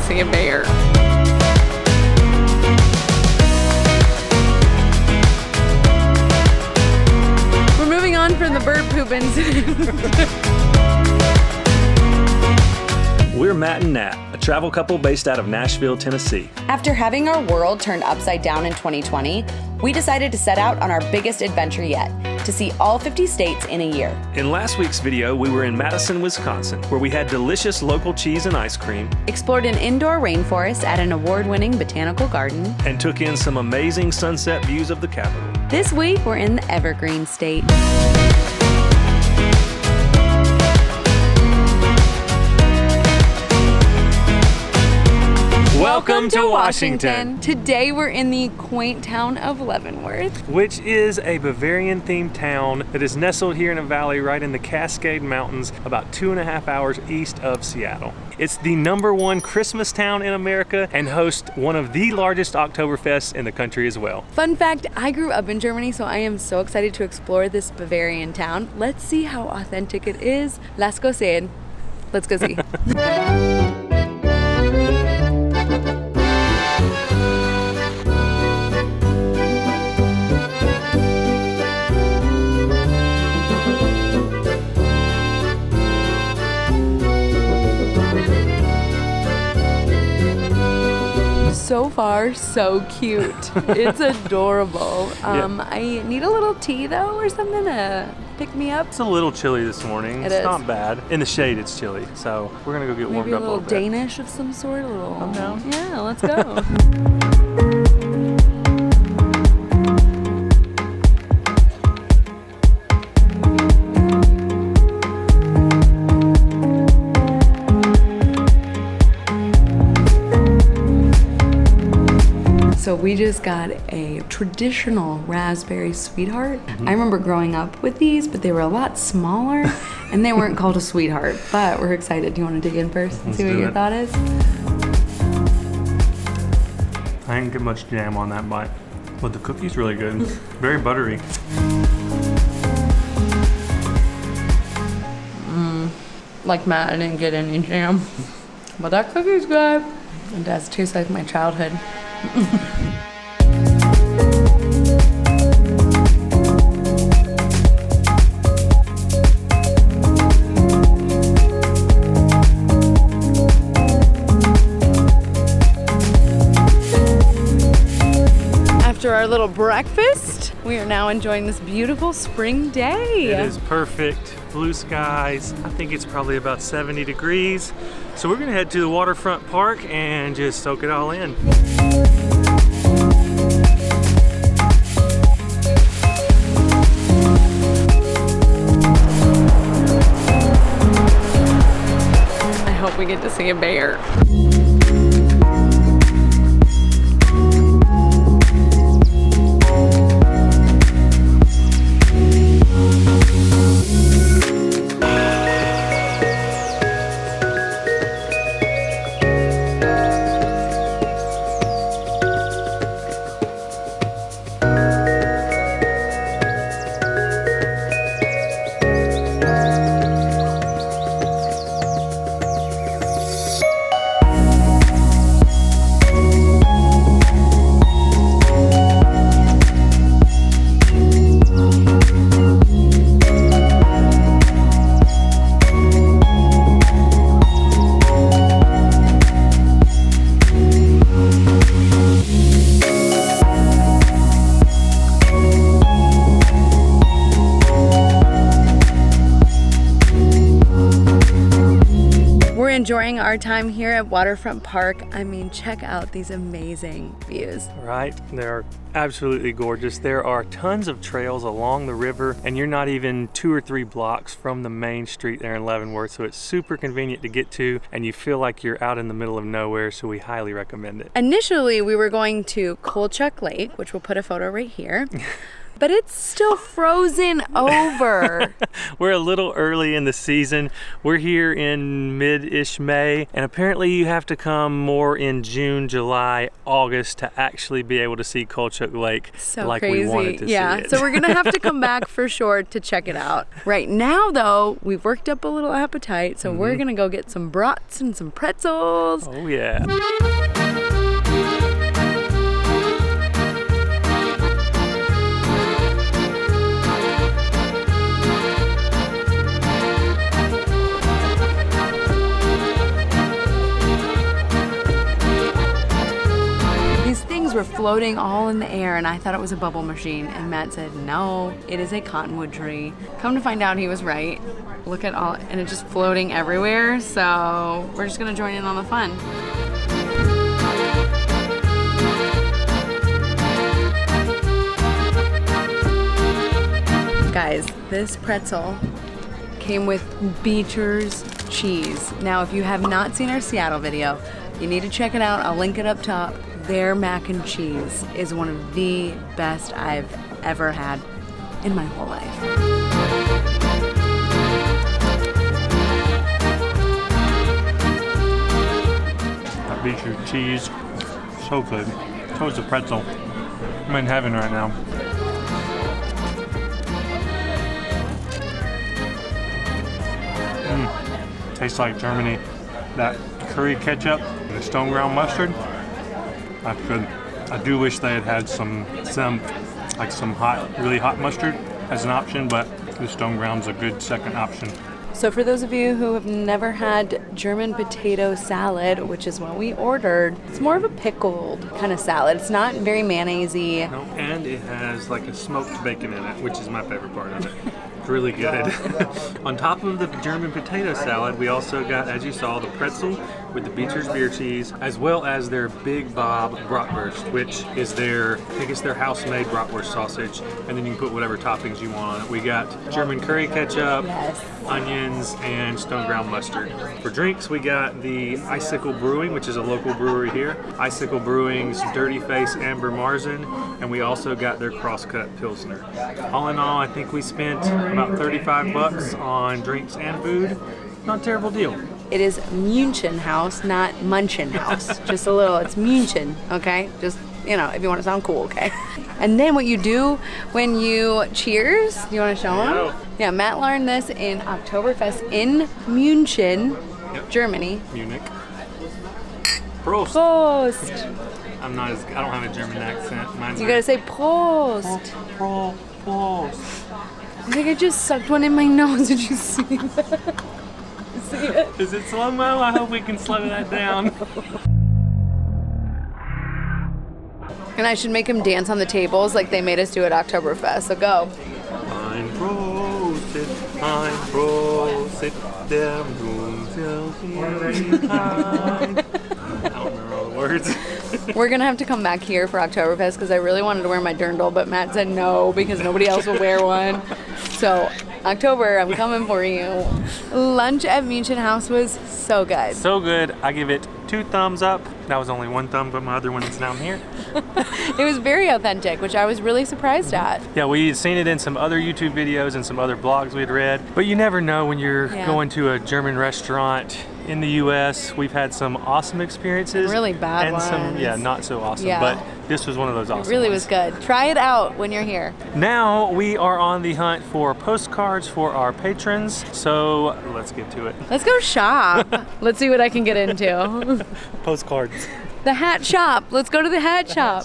see a bear. We're moving on from the bird poop incident. We're Matt and Nat, a travel couple based out of Nashville, Tennessee. After having our world turned upside down in 2020, we decided to set out on our biggest adventure yet, to see all 50 states in a year. In last week's video, we were in Madison, Wisconsin, where we had delicious local cheese and ice cream, Explored an indoor rainforest at an award-winning botanical garden. and took in some amazing sunset views of the capital. This week, we're in the Evergreen State. Welcome to Washington, Today we're in the quaint town of Leavenworth. which is a Bavarian-themed town that is nestled here in a valley right in the Cascade Mountains, about 2.5 hours east of Seattle. It's the #1 Christmas town in America and hosts one of the largest Oktoberfests in the country as well. Fun fact, I grew up in Germany, so I am so excited to explore this Bavarian town. Let's see how authentic it is. Let's go see it. Let's go see. So far, so cute. It's adorable. I need a little tea though, or something to pick me up. It's a little chilly this morning. It It's is. not bad. In the shade, it's chilly. So we're gonna go get warmed Maybe a up a little little bit. Danish of some sort. A little. I'm down. Yeah, let's go. So we just got a traditional raspberry sweetheart. I remember growing up with these, but they were a lot smaller and they weren't called a sweetheart, but we're excited. Do you want to dig in first and Let's see what do your it. thought is? I didn't get much jam on that bite, but the cookie's really good. Very buttery. Like Matt, I didn't get any jam, but that cookie's good. It does taste like my childhood. After our little breakfast, we are now enjoying this beautiful spring day. It is perfect. Blue skies. I think it's probably about 70 degrees. So we're gonna head to the Waterfront Park and just soak it all in. I hope we get to see a bear. Enjoying our time here at Waterfront Park. I mean, check out these amazing views. Right? They're absolutely gorgeous. There are tons of trails along the river, and you're not even 2 or 3 blocks from the main street there in Leavenworth, so it's super convenient to get to, and you feel like you're out in the middle of nowhere, so we highly recommend it. Initially, we were going to Kolchak Lake, which we'll put a photo right here. But it's still frozen over. We're a little early in the season. We're here in mid-ish May, and apparently you have to come more in June, July, August to actually be able to see Kulchuk Lake So like crazy. we wanted to see it. So we're gonna have to come back for sure to check it out. Right now though, we've worked up a little appetite, so we're gonna go get some brats and some pretzels. Oh yeah. Were floating all in the air, and I thought it was a bubble machine, and Matt said no, it is a cottonwood tree. Come to find out, he was right. Look at all, and it's just floating everywhere, so we're just gonna join in on the fun. Guys, this pretzel came with Beecher's cheese. Now if you have not seen our Seattle video, you need to check it out. I'll link it up top. Their mac and cheese is one of the best I've ever had in my whole life. That Beecher cheese, so good. So is the pretzel. I'm in heaven right now. Tastes like Germany. That curry ketchup and the stone ground mustard. That's good. I do wish they had had some hot, really hot mustard as an option, but the stone ground's a good second option. So for those of you who have never had German potato salad, which is what we ordered, it's more of a pickled kind of salad. It's not very mayonnaise-y. No, and it has like a smoked bacon in it, which is my favorite part of it. It's really good. On top of the German potato salad, we also got, as you saw, the pretzel with the Beecher's beer cheese, as well as their Big Bob bratwurst, which is their house-made bratwurst sausage, and then you can put whatever toppings you want on it. We got German curry ketchup, onions, and stone ground mustard. For drinks, we got the Icicle Brewing, which is a local brewery here. Icicle Brewing's Dirty Face Amber Marzen, and we also got their Crosscut Pilsner. All in all, I think we spent about $35 on drinks and food. Not a terrible deal. It is München House, not Munchin House. Just a little, it's München, okay? Just, you know, if you want to sound cool, okay? And then what you do when you cheers, you want to show them? Yeah, Matt learned this in Oktoberfest in München, Germany. Munich. Prost. Prost. I don't have a German accent. You gotta say Prost. Prost. I think I just sucked one in my nose. Did you see that? See it? Is it slow-mo? I hope we can slow that down. And I should make him dance on the tables like they made us do at Oktoberfest. So go. Ein Prosit, der I don't remember all the words. We're gonna have to come back here for Oktoberfest because I really wanted to wear my dirndl, but Matt said no because nobody else will wear one. So October, I'm coming for you. Lunch at München House was so good. So good. I give it 2 thumbs up. That was only 1 thumb, but my other one is down here. It was very authentic, which I was really surprised at. Yeah, we had seen it in some other YouTube videos and some other blogs we'd read, but you never know when you're going to a German restaurant in the U.S. We've had some awesome experiences. And really bad and some, not so awesome, but this was one of those awesome It really ones. was good. Try it out when you're here. Now we are on the hunt for postcards for our patrons, so let's get to it. Let's go shop. Let's see what I can get into. Postcards. The hat shop. Let's go to the hat shop.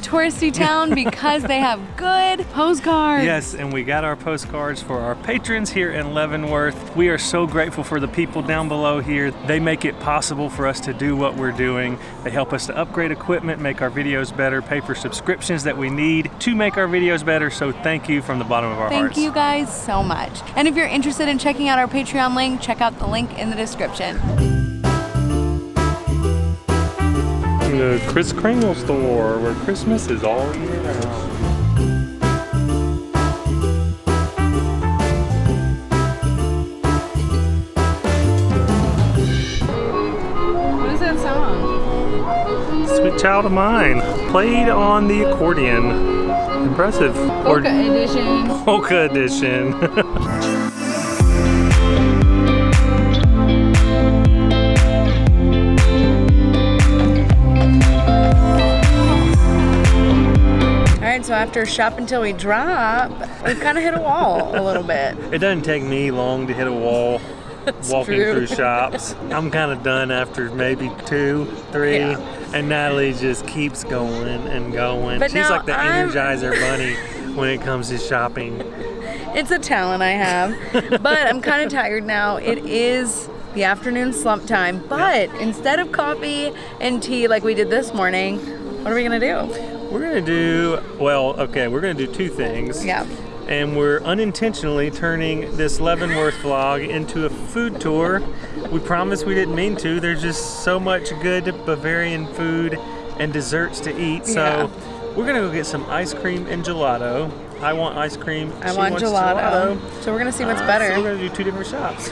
touristy town because they have good postcards. Yes, and we got our postcards for our patrons here in Leavenworth. We are so grateful for the people down below here. They make it possible for us to do what we're doing. They help us to upgrade equipment, make our videos better, pay for subscriptions that we need to make our videos better. So thank you from the bottom of our hearts. Thank you guys so much. And if you're interested in checking out our Patreon link, check out the link in the description. The Kris Kringle store, where Christmas is all year round. What is that song? Sweet Child of Mine, played on the accordion. Impressive. Polka edition. Polka edition. So after shop until we drop, we kind of hit a wall a little bit. It doesn't take me long to hit a wall walking through shops. I'm kind of done after maybe 2, 3, and Natalie just keeps going and going. But she's like the Energizer bunny when it comes to shopping. It's a talent I have, but I'm kind of tired now. It is the afternoon slump time, but instead of coffee and tea like we did this morning, what are we gonna do? We're gonna do, we're gonna do 2 things. Yeah. And we're unintentionally turning this Leavenworth vlog into a food tour. We promise we didn't mean to. There's just so much good Bavarian food and desserts to eat. So we're gonna go get some ice cream and gelato. I want ice cream. I want gelato. So we're gonna see what's better. So we're gonna do 2 different shops.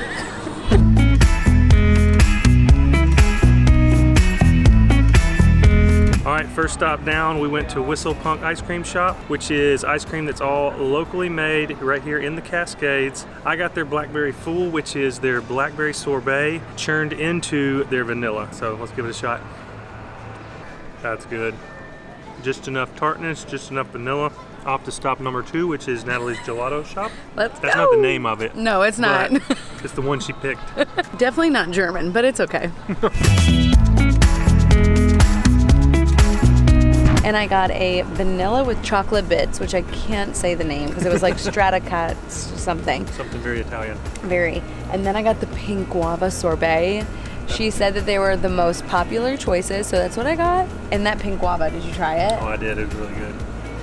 All right, first stop down, we went to Whistle Punk Ice Cream Shop, which is ice cream that's all locally made right here in the Cascades. I got their Blackberry Fool, which is their blackberry sorbet churned into their vanilla. So let's give it a shot. That's good. Just enough tartness, just enough vanilla. Off to stop number 2, which is Natalie's Gelato Shop. That's not the name of it. No, it's not. It's the one she picked. Definitely not German, but it's okay. And I got a vanilla with chocolate bits, which I can't say the name because it was like Stratacat something. Something very Italian. Very. And then I got the pink guava sorbet. She said that they were the most popular choices, so that's what I got. And that pink guava, did you try it? Oh, I did. It was really good.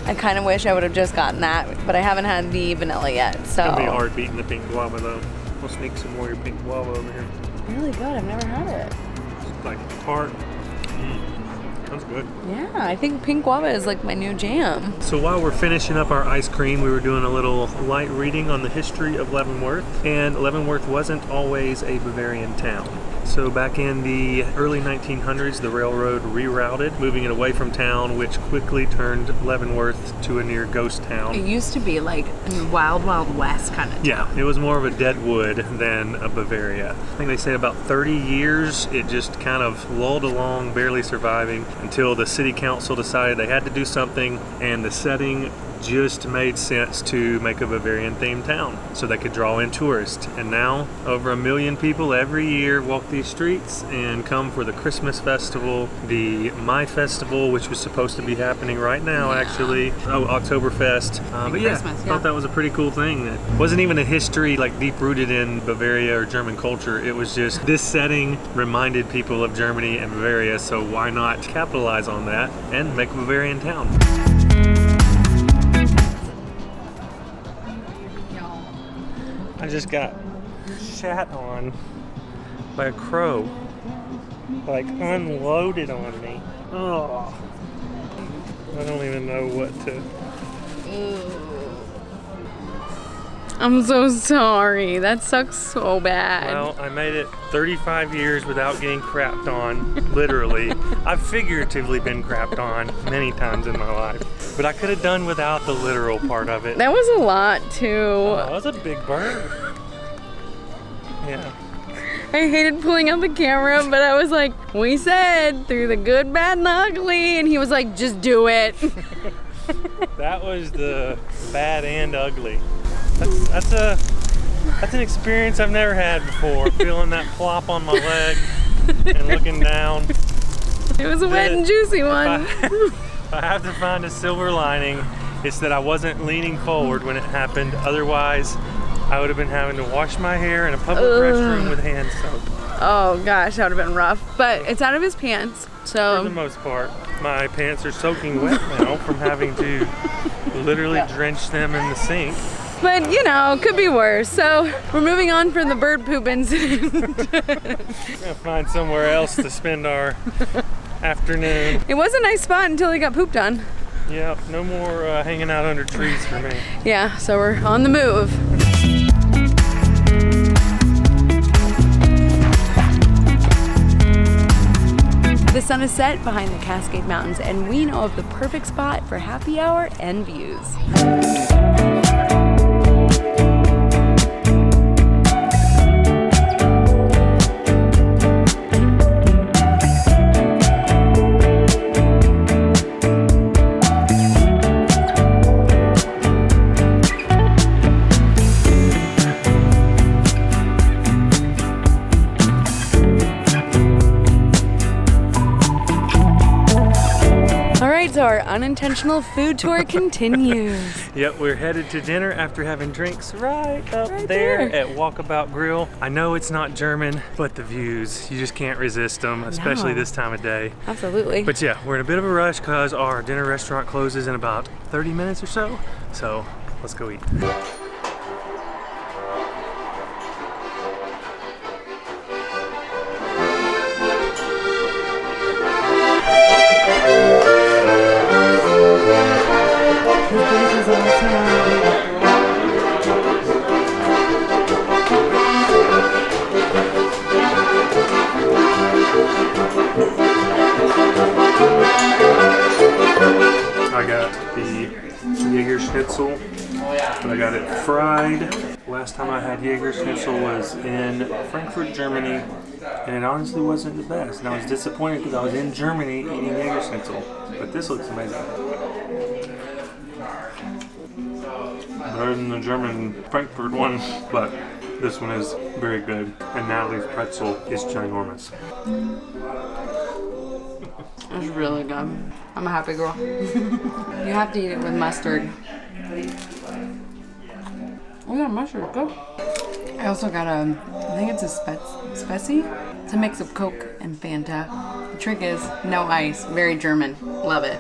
I kind of wish I would have just gotten that, but I haven't had the vanilla yet, so. It's gonna be hard beating the pink guava though. We'll sneak some more of your pink guava over here. Really good. I've never had it. It's like tart. That's good. Yeah, I think pink guava is like my new jam. So while we're finishing up our ice cream, we were doing a little light reading on the history of Leavenworth. And Leavenworth wasn't always a Bavarian town. So back in the early 1900s, the railroad rerouted, moving it away from town, which quickly turned Leavenworth to a near ghost town. It used to be like a wild, wild west kind of town. Yeah, it was more of a dead wood than a Bavaria. I think they say about 30 years, it just kind of lulled along, barely surviving, until the city council decided they had to do something, and the setting just made sense to make a Bavarian themed town so they could draw in tourists. And now over 1 million people every year walk these streets and come for the Christmas festival, the Mai festival, which was supposed to be happening right now actually. Oh, Oktoberfest. But yeah, Christmas, I thought that was a pretty cool thing. It wasn't even a history like deep rooted in Bavaria or German culture. It was just this setting reminded people of Germany and Bavaria, so why not capitalize on that and make a Bavarian town? I just got shat on by a crow, like unloaded on me. Oh, I don't even know what to. I'm so sorry. That sucks so bad. Well, I made it 35 years without getting crapped on, literally. I've figuratively been crapped on many times in my life, but I could have done without the literal part of it. That was a lot too. Oh, that was a big bird. Yeah. I hated pulling out the camera, but I was like, we said through the good, bad, and ugly, and he was like, just do it. That was the bad and ugly. That's an experience I've never had before. Feeling that plop on my leg and looking down. It was a wet and juicy one. If I have to find a silver lining, it's that I wasn't leaning forward when it happened. Otherwise, I would have been having to wash my hair in a public restroom with hand soap. Oh gosh, that would have been rough. But it's out of his pants, so. For the most part, my pants are soaking wet now from having to literally drench them in the sink. But you know, could be worse. So we're moving on from the bird poop incident. We're gonna find somewhere else to spend our afternoon. It was a nice spot until he got pooped on. Yep, no more hanging out under trees for me. Yeah, so we're on the move. The sun is set behind the Cascade Mountains, and we know of the perfect spot for happy hour and views. So our unintentional food tour continues. Yep, we're headed to dinner after having drinks right there at Walkabout Grill. I know it's not German, but the views, you just can't resist them, especially this time of day. Absolutely. But yeah, we're in a bit of a rush because our dinner restaurant closes in about 30 minutes or so. So let's go eat. I got the Jaeger Schnitzel, but I got it fried. Last time I had Jaeger Schnitzel was in Frankfurt, Germany, and it honestly wasn't the best. And I was disappointed because I was in Germany eating Jaeger Schnitzel, but this looks amazing. Better than the German Frankfurt one, but this one is very good. And Natalie's pretzel is ginormous. It's really good. I'm a happy girl. You have to eat it with mustard. Oh yeah, mustard, good. I also got I think it's a specie. It's a mix of Coke and Fanta. The trick is no ice, very German. Love it.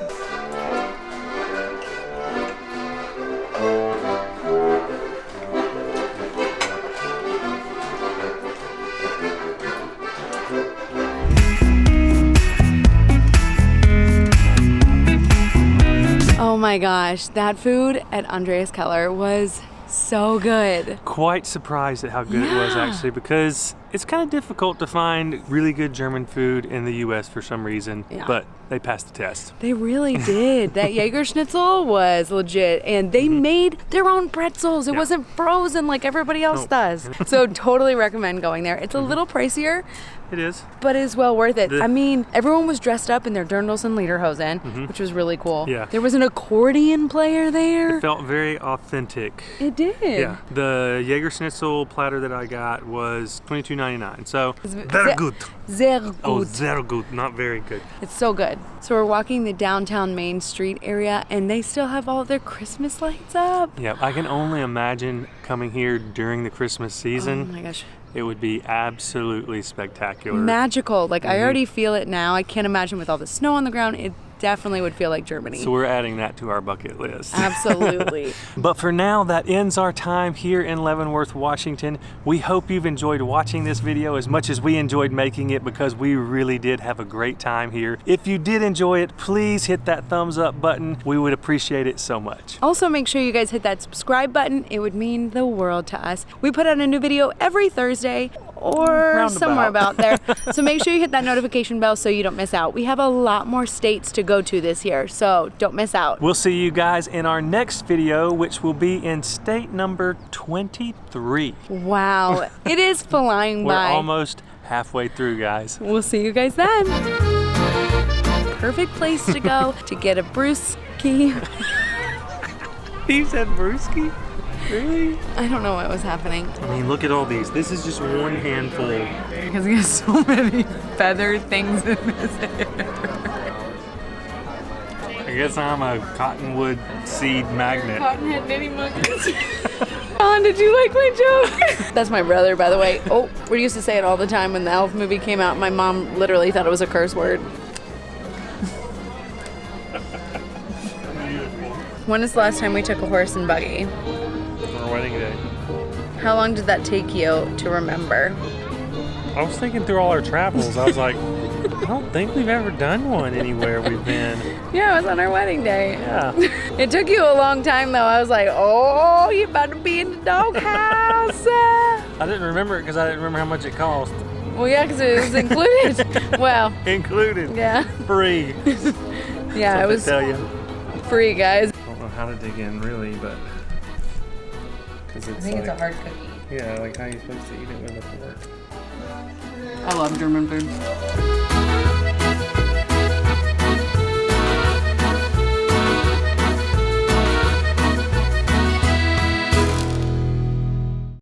Oh my gosh, that food at Andreas Keller was so good. Quite surprised at how good it was actually, because it's kind of difficult to find really good German food in the US for some reason, but they passed the test. They really did. That Jaeger Schnitzel was legit, and they made their own pretzels. It wasn't frozen like everybody else does. So totally recommend going there. It's a little pricier. It is. But it's well worth it. I mean, everyone was dressed up in their dirndls and lederhosen, which was really cool. Yeah. There was an accordion player there. It felt very authentic. It did. Yeah. The Jaeger Schnitzel platter that I got was $22.99. So very good. Sehr gut. Oh, sehr gut. Not very good. It's so good. So we're walking the downtown Main Street area, and they still have all their Christmas lights up. Yeah, I can only imagine coming here during the Christmas season. Oh my gosh. It would be absolutely spectacular. Magical. Like, I already feel it now. I can't imagine with all the snow on the ground. It definitely would feel like Germany. So we're adding that to our bucket list. Absolutely. But for now, that ends our time here in Leavenworth, Washington. We hope you've enjoyed watching this video as much as we enjoyed making it, because we really did have a great time here. If you did enjoy it, please hit that thumbs up button. We would appreciate it so much. Also, make sure you guys hit that subscribe button. It would mean the world to us. We put out a new video every Thursday or somewhere about there. So make sure you hit that notification bell so you don't miss out. We have a lot more states to go to this year, so don't miss out. We'll see you guys in our next video, which will be in state number 23. Wow, it is flying by. We're almost halfway through, guys. We'll see you guys then. Perfect place to go to get a brewski. You said brewski? Really? I don't know what was happening. I mean, look at all these. This is just one handful. Because he has so many feathered things in his hair. I guess I'm a cottonwood seed magnet. Cottonhead knitting monkeys. Colin, did you like my joke? That's my brother, by the way. Oh, we used to say it all the time when the Elf movie came out. My mom literally thought it was a curse word. When is the last time we took a horse and buggy? Our wedding day. How long did that take you to remember? I was thinking through all our travels. I was like, I don't think we've ever done one anywhere we've been. Yeah, it was on our wedding day. Yeah. It took you a long time, though. I was like, oh, you about to be in the doghouse. I didn't remember it because I didn't remember how much it cost. Well, yeah, because it was included. Well, Included. yeah. Free. Yeah, it was tell you. free, guys. I don't know how to dig in really, but because it's it's a hard cookie. Yeah, like how are you supposed to eat it with a fork? I love German food.